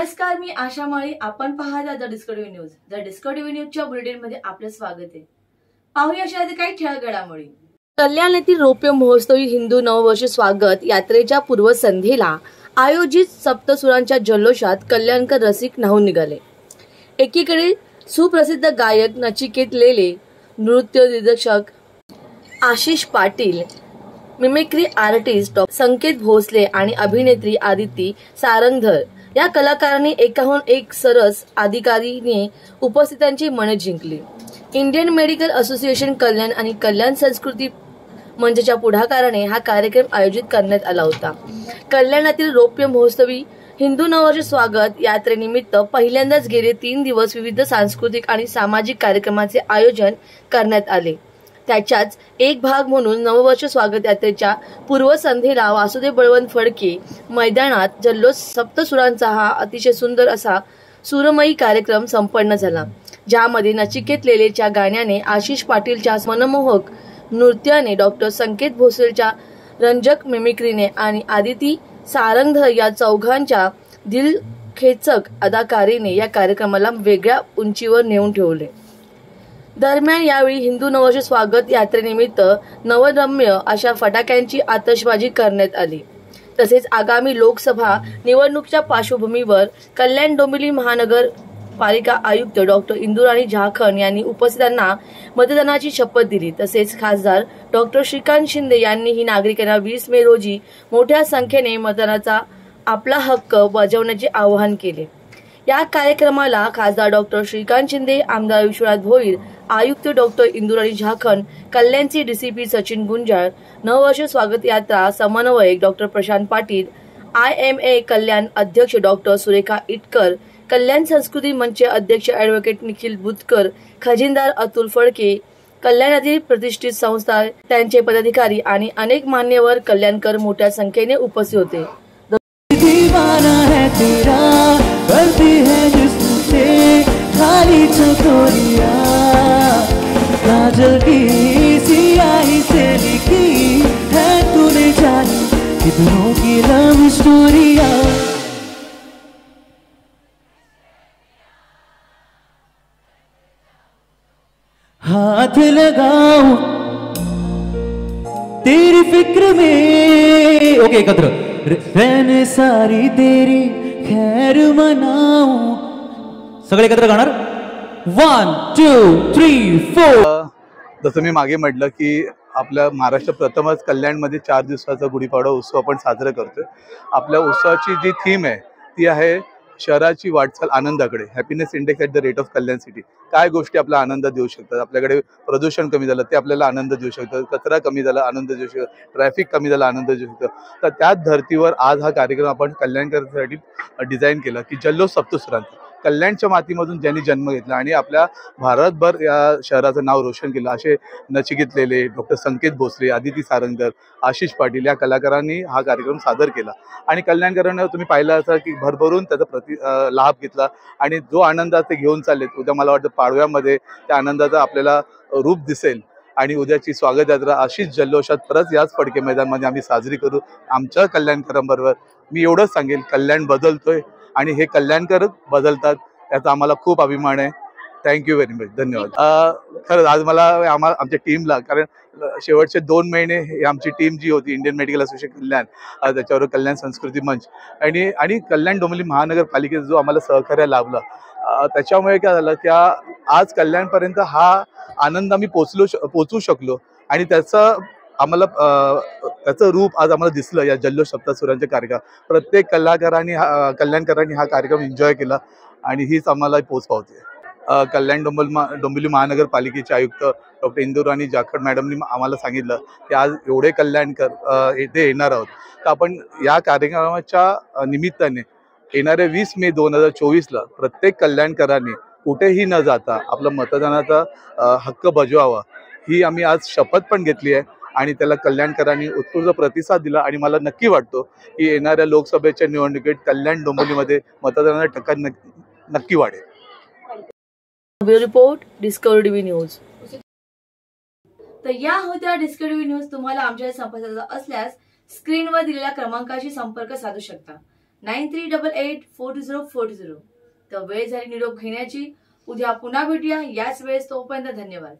नमस्कार, मी आशा माळी. आपण पाहता the discovery news. The discovery न्यूजच्या बुलेटिन मध्ये आपलं स्वागत आहे. पाहूया अशा काही ठळक घडामोडी. कल्याण येथील रौप्य महोत्सवी हिंदू नववर्ष स्वागत यात्रेच्या पूर्वसंध्येला आयोजित सप्तसुरांच्या जल्लोषात कल्याणकर रसिक न्हाऊन निघाले. एकीकडे सुप्रसिद्ध गायक नचिकेत लेले, नृत्य दिग्दर्शक आशिष पाटील, मिमिक्री आर्टिस्ट संकेत भोसले आणि अभिनेत्री आदिती सारंगधर या कलाकारांनी एकाहून एक सरस अधिकारीने उपस्थितांची मने जिंकली. इंडियन मेडिकल असोसिएशन कल्याण आणि कल्याण संस्कृती मंचच्या पुढाकाराने हा कार्यक्रम आयोजित करण्यात आला होता. कल्याणातील रौप्य महोत्सवी हिंदू नववर्ष स्वागत यात्रेनिमित्त पहिल्यांदाच गेले 3 दिवस विविध सांस्कृतिक आणि सामाजिक कार्यक्रमांचे आयोजन करण्यात आले. त्याच्याच एक भाग म्हणून नववर्ष स्वागत यात्रेच्या पूर्वसंध्येला वासुदेव बळवंत फडके मैदानात जल्लोष सप्तसुरांचा हा अतिशय सुंदर असा सुरमयी कार्यक्रम संपन्न झाला, ज्यामध्ये नचिकेत लेलेच्या गाण्याने, आशिष पाटीलच्या मनमोहक नृत्याने, डॉक्टर संकेत भोसलेच्या रंजक मिमिक्रीने आणि आदिती सारंगधर या चौघांच्या दिलखेचक अदाकारीने या कार्यक्रमाला वेगळ्या उंचीवर नेऊन ठेवले. दरम्यान यावेळी हिंदू नववर्ष स्वागत यात्रेनिमित्त नवरम्य अशा फटाक्यांची आतषबाजी करण्यात आली. तसेच आगामी लोकसभा निवडणुकीच्या पार्श्वभूमीवर कल्याण डोंबिवली महानगर पालिका आयुक्त डॉक्टर इंदुराणी झारखंड यांनी उपस्थितांना मतदानाची शपथ दिली. तसेच खासदार डॉक्टर श्रीकांत शिंदे यांनीही नागरिकांना 20 मे रोजी मोठ्या संख्येने मतदानाचा आपला हक्क बजावण्याचे आवाहन केले. या कार्यक्रमाला खासदार डॉक्टर श्रीकांत शिंदे, आमदार विश्वनाथ भोईर, आयुक्त डॉक्टर इंदुराणी झारखंड, कल्याणचे डीसीपी सचिन गुंजाळ, नववर्ष स्वागत यात्रा समन्वयक डॉक्टर प्रशांत पाटील, IMA कल्याण अध्यक्ष डॉक्टर सुरेखा इटकर, कल्याण संस्कृती मंच अध्यक्ष ॲडव्होकेट निखिल बुतकर, खजिनदार अतुल फडके, कल्याणातील प्रतिष्ठित संस्था त्यांचे पदाधिकारी आणि अनेक मान्यवर कल्याणकर मोठ्या संख्येने उपस्थित होते. दीवाना है तेरा, करती है जिससे खाली चकोरिया, काजल की सियाही से लिखी है तूने जानी कितनों की लव स्टोरिया. हाथ लगाऊं तेरी फिक्र में, ओके एकत्र, रहने सारी तेरी खैर मनाऊं. सगळे एकत्र गाणार. 1 2 3 4. जसं मी मागे म्हटलं की आपल्या महाराष्ट्र प्रथमच कल्याणमध्ये 4 दिवसाचा गुढीपाडवा उत्सव आपण साजरा करतोय. आपल्या उत्सवाची जी थीम आहे ती आहे शहराची वाटचाल आनंदाकडे, happiness index at the rate of Kalyan city. काय गोष्टी आपला आनंद देऊ शकतात? आपल्याकडे प्रदूषण कमी झालं ते आपल्याला आनंद देऊ शकतं, कचरा कमी झाला आनंद देऊ शकतं, ट्रॅफिक कमी झाला आनंद देऊ शकतं. तर त्याच धर्तीवर आज हा कार्यक्रम आपण कल्याणकरांसाठी डिझाईन केला की जल्लोष सप्तसुरांचा. कल्याणच्या मातीमधून ज्यांनी जन्म घेतला आणि आपल्या भारतभर या शहराचं नाव रोशन केलं असे नचिकेत लेले, डॉक्टर संकेत भोसले, आदिती सारंगधर, आशिष पाटील या कलाकारांनी हा कार्यक्रम सादर केला. आणि कल्याणकरांना तुम्ही पाहिलं असं की भरभरून त्याचा लाभ घेतला आणि जो आनंद ते घेऊन चाललेत, उद्या मला वाटतं पाडव्यामध्ये त्या आनंदाचा आपल्याला रूप दिसेल. आणि उद्याची स्वागत यात्रा अशीच जल्लोषात परत याच फडके मैदानामध्ये आम्ही साजरी करू आमच्या कल्याणकरांबरोबर. मी एवढंच सांगेल, कल्याण बदलतोय आणि हे कल्याणकर बदलतात याचा आम्हाला खूप अभिमान आहे. Thank you very much. धन्यवाद. खरंच आज मला आमच्या टीमला, कारण शेवटचे 2 महिने ही आमची टीम जी होती इंडियन मेडिकल असोसिएशन कल्याण, त्याच्यावर कल्याण संस्कृती मंच आणि कल्याण डोंबिवली महानगरपालिकेचा जो आम्हाला सहकार्य लाभलं, त्याच्यामुळे काय झालं की आज कल्याणपर्यंत हा आनंद आम्ही पोचवू शकलो आणि त्याचं रूप आज आम्हाला दिसलं या जल्लोष सप्तसुरांच्या कार्यक्रम. प्रत्येक कल्याणकरांनी हा कार्यक्रम एन्जॉय केला आणि हीच आम्हाला पोच पावते. कल्याण डोंबिवली महानगरपालिकेचे आयुक्त डॉक्टर इंदुराणी झारखंड मॅडमनी आम्हाला सांगितलं की आज एवढे कल्याणकर इथे येणार आहोत, तर आपण या कार्यक्रमाच्या निमित्ताने येणाऱ्या 20 मे 2024ला प्रत्येक कल्याणकरांनी कुठेही न जाता आपला मतदानाचा हक्क बजवावा, ही आम्ही आज शपथ पण घेतली आहे आणि त्याला कल्याणकरांनी उत्स्फूर्त प्रतिसाद दिला. आणि मला नक्की वाटतो की येणाऱ्या लोकसभेच्या निवडणुकीत कल्याण डोंबिवलीमध्ये मतदानाचा टक्का नक्की वाढेल. Report discovery news. तर या होत्या डिस्कव्हरी न्यूज. तुम्हाला आमच्या संपर्क असल्यास स्क्रीनवर दिलेल्या क्रमांकाशी संपर्क साधू शकता. 93884040. तर वेळ झाली निरोप घेण्याची. उद्या पुन्हा भेटूया याच वेळेस. तोपर्यंत धन्यवाद.